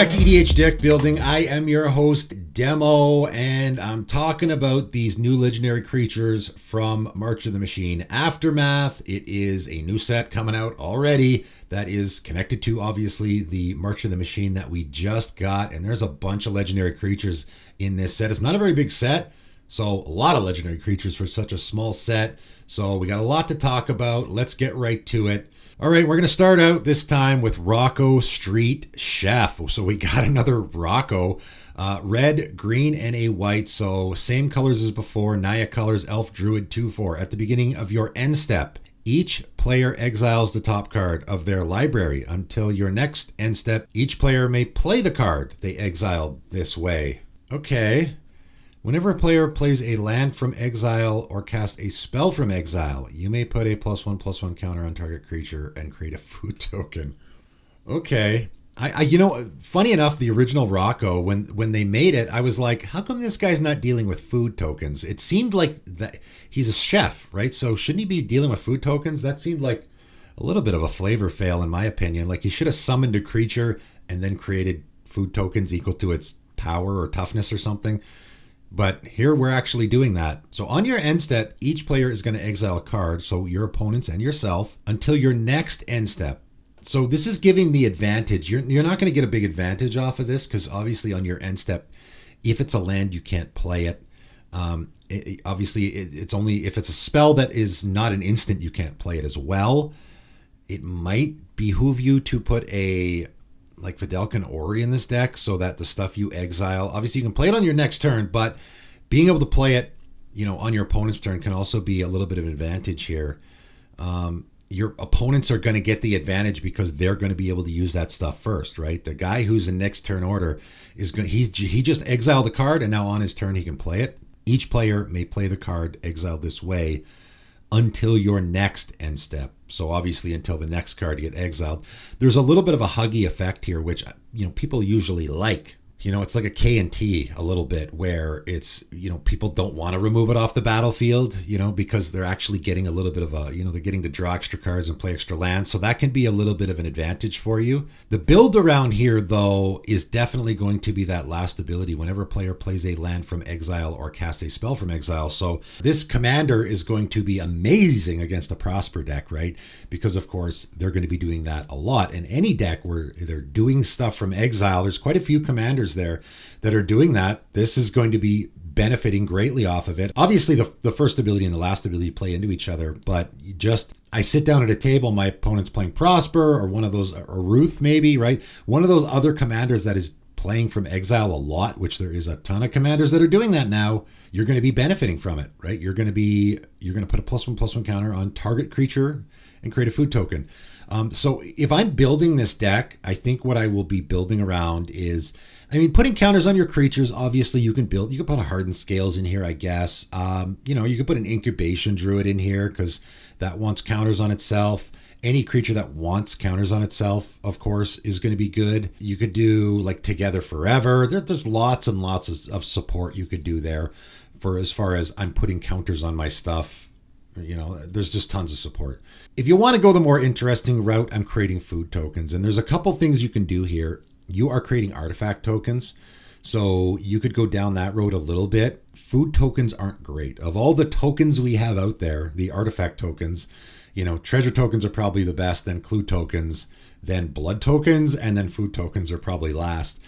back to EDH Deck Building. I am your host, Demo, and I'm talking about these new legendary creatures from March of the Machine Aftermath. It is a new set coming out already that is connected to, obviously, the March of the Machine that we just got, and there's a bunch of legendary creatures in this set. It's not a very big set, so a lot of legendary creatures for such a small set. So we got a lot to talk about. Let's get right to it. All right, we're going to start out this time with Rocco Street Chef. So we got another Rocco, red, green, and a white. So same colors as before, Naya colors, Elf, Druid, 2/4. At the beginning of your end step, each player exiles the top card of their library. Until your next end step, each player may play the card they exiled this way. Okay. Whenever a player plays a land from exile or casts a spell from exile, you may put a +1/+1 counter on target creature and create a food token. Okay. Funny enough, the original Rocco, when they made it, I was like, how come this guy's not dealing with food tokens? It seemed like that he's a chef, right? So shouldn't he be dealing with food tokens? That seemed like a little bit of a flavor fail, in my opinion. Like he should have summoned a creature and then created food tokens equal to its power or toughness or something. But here we're actually doing that. So on your end step, each player is going to exile a card, so your opponents and yourself, until your next end step. So this is giving the advantage. You're not going to get a big advantage off of this because obviously on your end step, if it's a land, you can't play it. It's only if it's a spell that is not an instant, you can't play it as well. It might behoove you to put a like Fidelkan Ori in this deck so that the stuff you exile, obviously you can play it on your next turn, but being able to play it, on your opponent's turn can also be a little bit of an advantage here. Your opponents are going to get the advantage because they're going to be able to use that stuff first, right? The guy who's in next turn order is going. He just exiled the card, and now on his turn he can play it. Each player may play the card exiled this way until your next end step. So obviously until the next card get exiled. There's a little bit of a huggy effect here, which people usually like. It's like a K&T a little bit where it's, people don't want to remove it off the battlefield, because they're actually getting a little bit of a, they're getting to draw extra cards and play extra lands. So that can be a little bit of an advantage for you. The build around here, though, is definitely going to be that last ability whenever a player plays a land from exile or casts a spell from exile. So this commander is going to be amazing against a Prosper deck, right? Because, of course, they're going to be doing that a lot. In any deck where they're doing stuff from exile, there's quite a few commanders there that are doing that. This is going to be benefiting greatly off of it. Obviously, the first ability and the last ability play into each other, but I sit down at a table, my opponent's playing Prosper or one of those, or Ruth maybe, right? One of those other commanders that is playing from exile a lot, which there is a ton of commanders that are doing that now. You're going to be benefiting from it, right? You're going to put a +1/+1 counter on target creature and create a food token. So if I'm building this deck, I think what I will be building around is, putting counters on your creatures. Obviously, you can put a Hardened Scales in here, I guess. You could put an Incubation Druid in here because that wants counters on itself. Any creature that wants counters on itself, of course, is going to be good. You could do like Together Forever. There's lots and lots of support you could do there for as far as I'm putting counters on my stuff. There's just tons of support. If you want to go the more interesting route, I'm creating food tokens. And there's a couple things you can do here. You are creating artifact tokens. So you could go down that road a little bit. Food tokens aren't great. Of all the tokens we have out there, the artifact tokens, treasure tokens are probably the best, then clue tokens, then blood tokens, and then food tokens are probably last.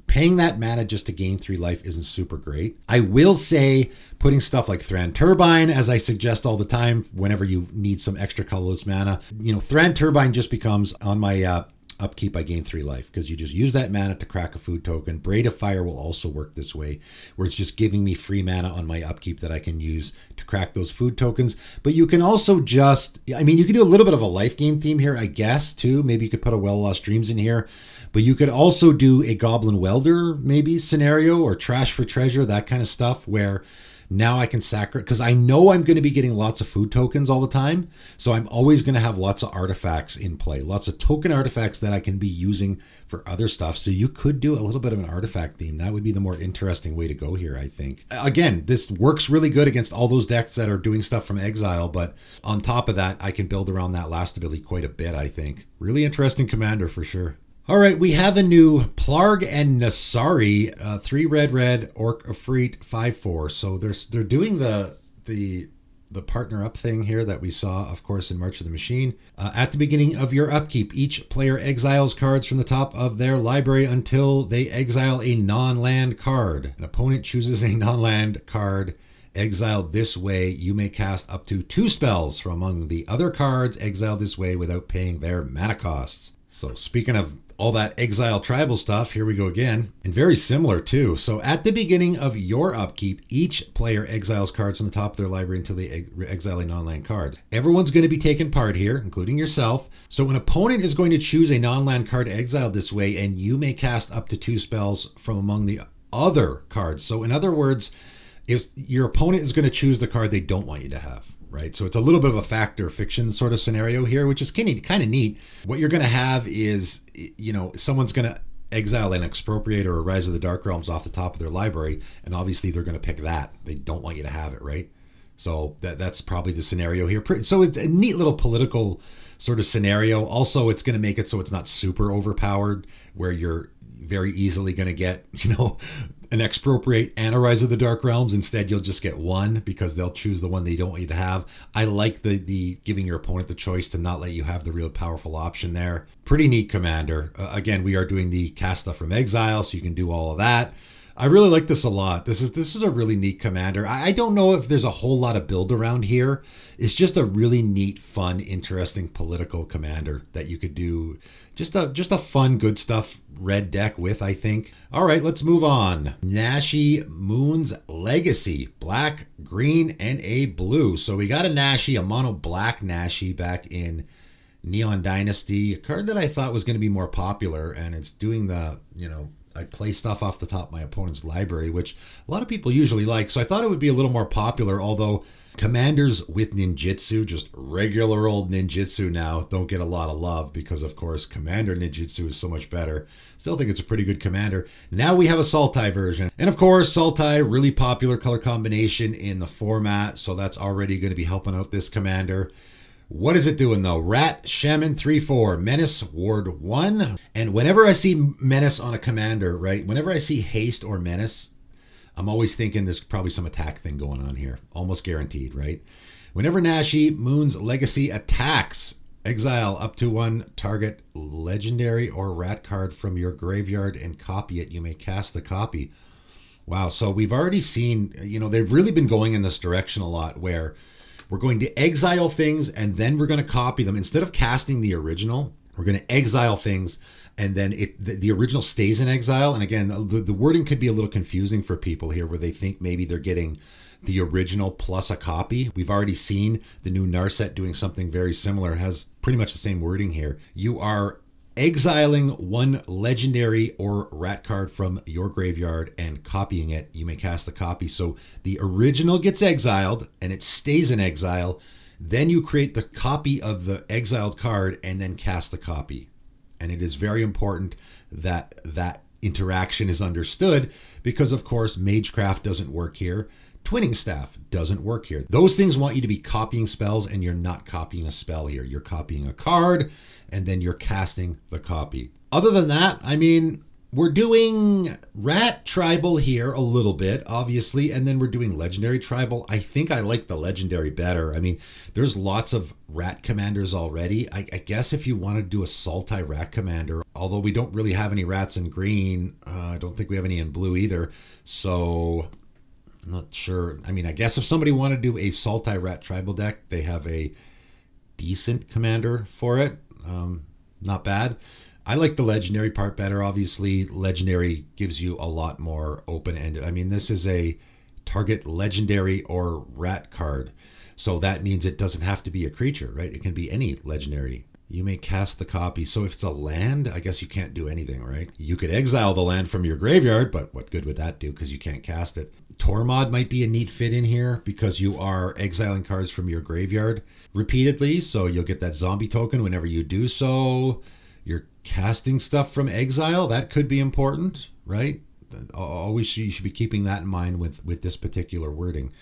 Paying that mana just to gain 3 life isn't super great. I will say putting stuff like Thran Turbine, as I suggest all the time, whenever you need some extra colorless mana, Thran Turbine just becomes on my upkeep, I gain 3 life because you just use that mana to crack a food token. Braid of Fire will also work this way, where it's just giving me free mana on my upkeep that I can use to crack those food tokens. But you can also you can do a little bit of a life gain theme here, I guess, too. Maybe you could put a Well Lost Dreams in here. But you could also do a Goblin Welder maybe scenario, or Trash for Treasure, that kind of stuff, where now I can sacrifice, because I know I'm going to be getting lots of food tokens all the time. So I'm always going to have lots of artifacts in play, lots of token artifacts that I can be using for other stuff. So you could do a little bit of an artifact theme. That would be the more interesting way to go here, I think. Again, this works really good against all those decks that are doing stuff from exile. But on top of that, I can build around that last ability quite a bit, I think. Really interesting commander for sure. All right, we have a new Plarg and Nasari, 3 red, Orc Efreet 5/4. So they're doing the partner up thing here that we saw, of course, in March of the Machine. At the beginning of your upkeep, each player exiles cards from the top of their library until they exile a non-land card. An opponent chooses a non-land card exiled this way. You may cast up to 2 spells from among the other cards exiled this way without paying their mana costs. So speaking of all that exile tribal stuff, here we go again. And very similar too. So at the beginning of your upkeep, each player exiles cards from the top of their library until they exile a non-land card. Everyone's going to be taking part here, including yourself. So an opponent is going to choose a non-land card exiled this way, and you may cast up to 2 spells from among the other cards. So in other words, if your opponent is going to choose the card they don't want you to have. Right? So it's a little bit of a fact or fiction sort of scenario here, which is kind of neat. What you're going to have is, someone's going to exile an Expropriate or a Rise of the Dark Realms off the top of their library, and obviously they're going to pick that. They don't want you to have it, right? So that's probably the scenario here. So it's a neat little political sort of scenario. Also, it's going to make it so it's not super overpowered, where you're very easily going to get, an Expropriate and a Rise of the Dark Realms. Instead, you'll just get one because they'll choose the one they don't want you to have. I like the giving your opponent the choice to not let you have the real powerful option there. Pretty neat commander. Again, we are doing the cast stuff from exile, so you can do all of that. I really like this a lot. This is a really neat commander. I don't know if there's a whole lot of build around here. It's just a really neat, fun, interesting political commander that you could do just a fun, good stuff red deck with, I think. All right, let's move on. Nashis Legacy, black, green, and a blue. So we got a Nashi, a mono black Nashi back in Neon Dynasty, a card that I thought was going to be more popular, and it's doing the, I play stuff off the top of my opponent's library, which a lot of people usually like. So I thought it would be a little more popular, although commanders with ninjutsu, just regular old ninjutsu now, don't get a lot of love because, of course, commander ninjutsu is so much better. Still think it's a pretty good commander. Now we have a Sultai version. And of course, Sultai, really popular color combination in the format, so that's already going to be helping out this commander. What is it doing though? Rat, Shaman, 3/4, Menace, Ward 1. And whenever I see Menace on a commander, right? Whenever I see Haste or Menace, I'm always thinking there's probably some attack thing going on here. Almost guaranteed, right? Whenever Nashis Legacy attacks, exile up to 1 target legendary or rat card from your graveyard and copy it. You may cast the copy. Wow, so we've already seen, they've really been going in this direction a lot, where we're going to exile things and then we're going to copy them. Instead of casting the original, we're going to exile things and then the original stays in exile. And again, the wording could be a little confusing for people here, where they think maybe they're getting the original plus a copy. We've already seen the new Narset doing something very similar, has pretty much the same wording here. You are exiling 1 legendary or rat card from your graveyard and copying it. You may cast the copy. So the original gets exiled and it stays in exile. Then you create the copy of the exiled card and then cast the copy. And it is very important that that interaction is understood, because of course Magecraft doesn't work here. Twinning Staff doesn't work here. Those things want you to be copying spells, and you're not copying a spell here. You're copying a card, and then you're casting the copy. Other than that, we're doing Rat Tribal here a little bit, obviously, and then we're doing Legendary Tribal. I think I like the Legendary better. There's lots of Rat Commanders already. I guess if you want to do a Sultai Rat Commander, although we don't really have any Rats in green, I don't think we have any in blue either, so I'm not sure. I guess if somebody wanted to do a Sultai Rat Tribal deck, they have a decent commander for it. Not bad. I like the legendary part better. Obviously, legendary gives you a lot more open-ended. This is a target legendary or rat card. So that means it doesn't have to be a creature, right? It can be any legendary. You may cast the copy. So if it's a land, I guess you can't do anything, right? You could exile the land from your graveyard, but what good would that do? Because you can't cast it. Tormod might be a neat fit in here because you are exiling cards from your graveyard repeatedly. So you'll get that zombie token whenever you do so. You're casting stuff from exile. That could be important, right? Always you should be keeping that in mind with this particular wording,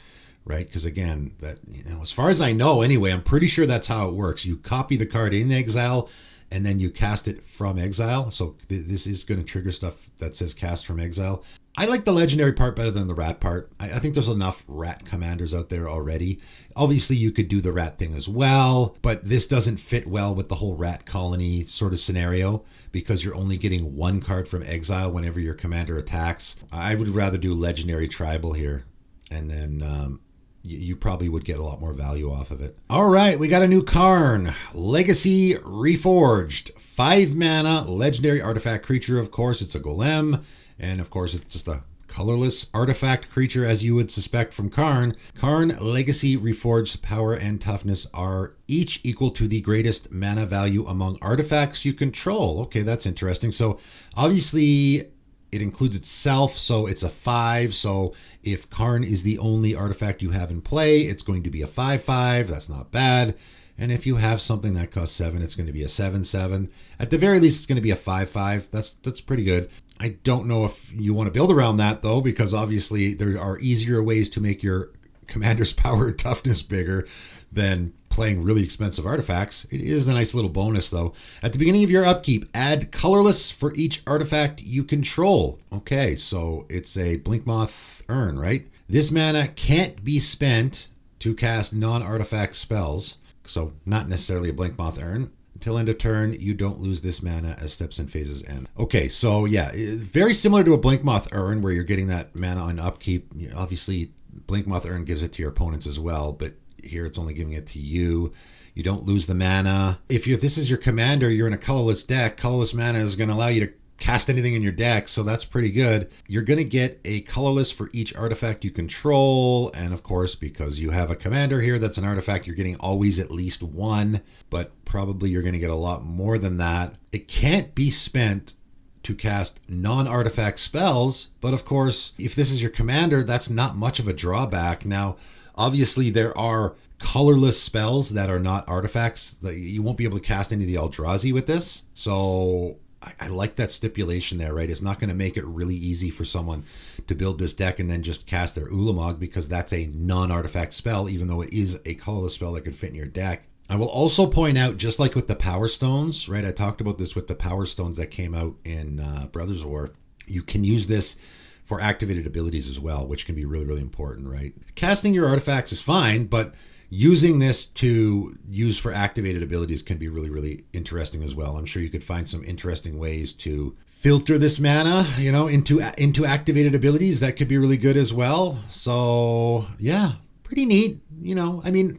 right? Because again, that as far as I know anyway, I'm pretty sure that's how it works. You copy the card in exile, and then you cast it from exile. So this is going to trigger stuff that says cast from exile. I like the legendary part better than the rat part. I think there's enough rat commanders out there already. Obviously, you could do the rat thing as well, but this doesn't fit well with the whole rat colony sort of scenario because you're only getting one card from exile whenever your commander attacks. I would rather do legendary tribal here, and then you probably would get a lot more value off of it. All right, we got a new Karn Legacy Reforged. 5 mana, legendary artifact creature, of course. It's a golem. And of course, it's just a colorless artifact creature, as you would suspect from Karn. Karn Legacy Reforged power and toughness are each equal to the greatest mana value among artifacts you control. Okay, that's interesting. So obviously, it includes itself, so it's a 5. So if Karn is the only artifact you have in play, it's going to be a 5/5. That's not bad. And if you have something that costs 7, it's going to be a 7/7. At the very least, it's going to be a 5/5. That's pretty good. I don't know if you want to build around that, though, because obviously there are easier ways to make your commander's power and toughness bigger than playing really expensive artifacts. It is a nice little bonus, though. At the beginning of your upkeep, add colorless for each artifact you control. Okay, so it's a Blinkmoth Urn, right? This mana can't be spent to cast non-artifact spells, so not necessarily a Blinkmoth Urn. Until end of turn, you don't lose this mana as steps and phases end. Okay, so yeah, very similar to a Blinkmoth Urn where you're getting that mana on upkeep. Obviously, Blinkmoth Urn gives it to your opponents as well, but here it's only giving it to you. You don't lose the mana. If this is your commander, you're in a colorless deck, colorless mana is going to allow you to cast anything in your deck, so that's pretty good. You're going to get a colorless for each artifact you control, and of course, because you have a commander here that's an artifact, you're getting always at least 1, but probably you're going to get a lot more than that. It can't be spent to cast non-artifact spells, but of course, if this is your commander, that's not much of a drawback. Now, obviously, there are colorless spells that are not artifacts. You won't be able to cast any of the Eldrazi with this, so I like that stipulation there, right? It's not going to make it really easy for someone to build this deck and then just cast their Ulamog because that's a non-artifact spell, even though it is a colorless spell that could fit in your deck. I will also point out, just like with the Power Stones, right? I talked about this with the Power Stones that came out in Brothers War. You can use this for activated abilities as well, which can be really, really important, right? Casting your artifacts is fine, but using this to use for activated abilities can be really, really interesting as well. I'm sure you could find some interesting ways to filter this mana, into activated abilities. That could be really good as well. So yeah, pretty neat.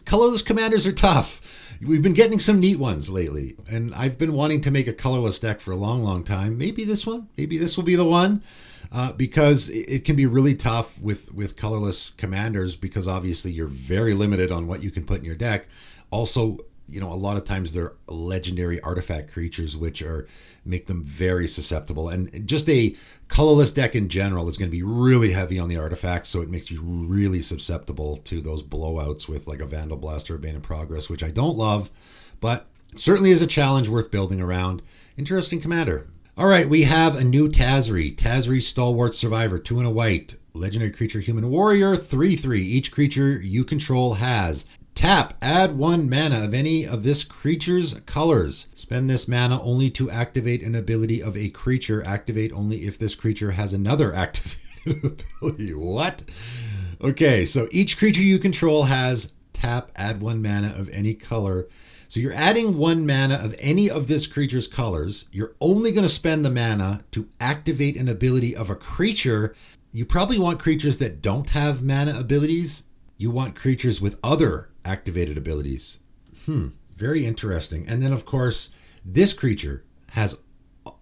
Colorless commanders are tough. We've been getting some neat ones lately, and I've been wanting to make a colorless deck for a long, long time. Maybe this one, maybe this will be the one. Because it can be really tough with colorless commanders because obviously you're very limited on what you can put in your deck. Also, a lot of times they're legendary artifact creatures, which make them very susceptible. And just a colorless deck in general is going to be really heavy on the artifacts, so it makes you really susceptible to those blowouts with like a Vandal Blast or a Bane of Progress, which I don't love, but it certainly is a challenge worth building around. Interesting commander. All right, we have a new Nasari. Nasari Stalwart Survivor, 2 and a white. Legendary creature, human warrior, 3/3. Each creature you control has tap, add 1 mana of any of this creature's colors. Spend this mana only to activate an ability of a creature. Activate only if this creature has another activated ability. What? Okay, so each creature you control has tap, add 1 mana of any color. So you're adding 1 mana of any of this creature's colors. You're only going to spend the mana to activate an ability of a creature. You probably want creatures that don't have mana abilities. You want creatures with other activated abilities. Very interesting. And then, of course, this creature has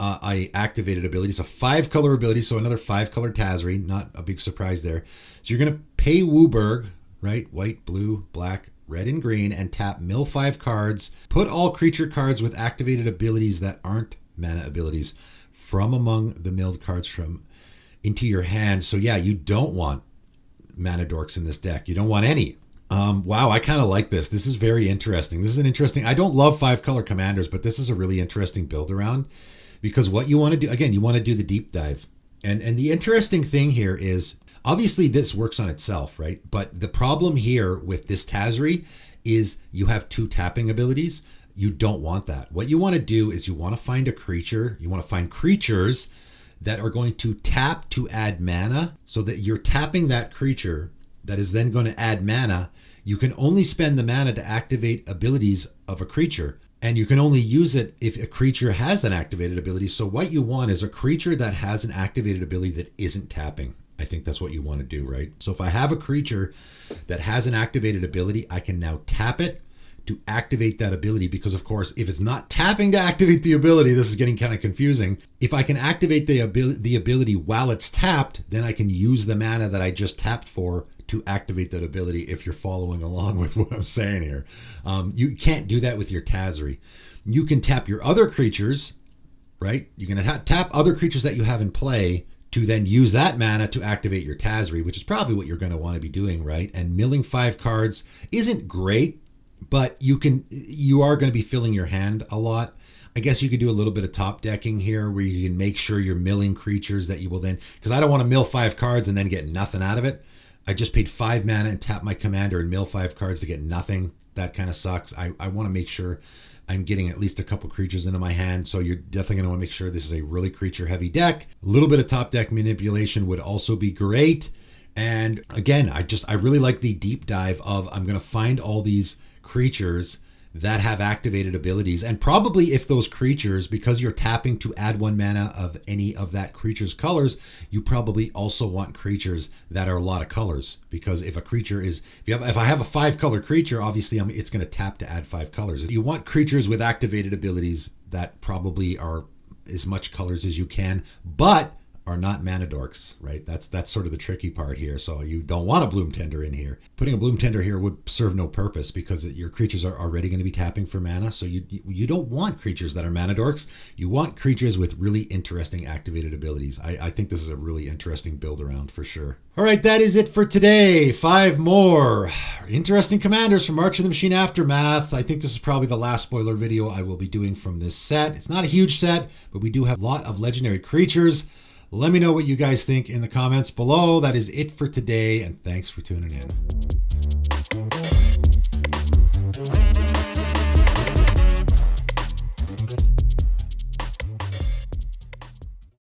a activated ability. It's a 5-color ability, so another 5-color Nasari. Not a big surprise there. So you're going to pay Wooburg, right? White, blue, black, red, and green, and tap mill 5 cards. Put all creature cards with activated abilities that aren't mana abilities from among the milled cards into your hand. So yeah, you don't want mana dorks in this deck. You don't want any. Wow, I kind of like this. This is very interesting. This is an interesting... I don't love 5-color commanders, but this is a really interesting build around because what you want to do... Again, you want to do the deep dive. And the interesting thing here is... Obviously, this works on itself, right? But the problem here with this Nasari is you have 2 tapping abilities. You don't want that. What you want to do is you want to find a creature. You want to find creatures that are going to tap to add mana, so that you're tapping that creature that is then going to add mana. You can only spend the mana to activate abilities of a creature, and you can only use it if a creature has an activated ability. So what you want is a creature that has an activated ability that isn't tapping. I think that's what you want to do, right? So if I have a creature that has an activated ability, I can now tap it to activate that ability, because of course, if it's not tapping to activate the ability, this is getting kind of confusing. If I can activate the ability while it's tapped, then I can use the mana that I just tapped for to activate that ability, if you're following along with what I'm saying here. You can't do that with your Tazri. You can tap your other creatures, right? You can tap other creatures that you have in play to then use that mana to activate your Tazri, which is probably what you're going to want to be doing, right? And milling 5 cards isn't great, but you are going to be filling your hand a lot. I guess you could do a little bit of top decking here, where you can make sure you're milling creatures that you will then, because I don't want to mill 5 cards and then get nothing out of it. I just paid 5 mana and tap my commander and mill 5 cards to get nothing. That kind of sucks. I want to make sure I'm getting at least a couple creatures into my hand. So you're definitely going to want to make sure this is a really creature heavy deck. A little bit of top deck manipulation would also be great. And again, I really like the deep dive of, I'm going to find all these creatures that have activated abilities, and probably if those creatures, because you're tapping to add 1 mana of any of that creature's colors, you probably also want creatures that are a lot of colors, because if a creature is, if I have a 5-color creature, obviously it's going to tap to add 5 colors. You want creatures with activated abilities that probably are as much colors as you can, but are not mana dorks, right? That's sort of the tricky part here. So you don't want a Bloom Tender in here. Putting a Bloom Tender here would serve no purpose, because your creatures are already going to be tapping for mana. So you don't want creatures that are mana dorks. You want creatures with really interesting activated abilities. I think this is a really interesting build around for sure. All right, that is it for today. 5 more interesting commanders from March of the Machine Aftermath. I think this is probably the last spoiler video I will be doing from this set. It's not a huge set, but we do have a lot of legendary creatures. Let me know what you guys think in the comments below. That is it for today, and thanks for tuning in.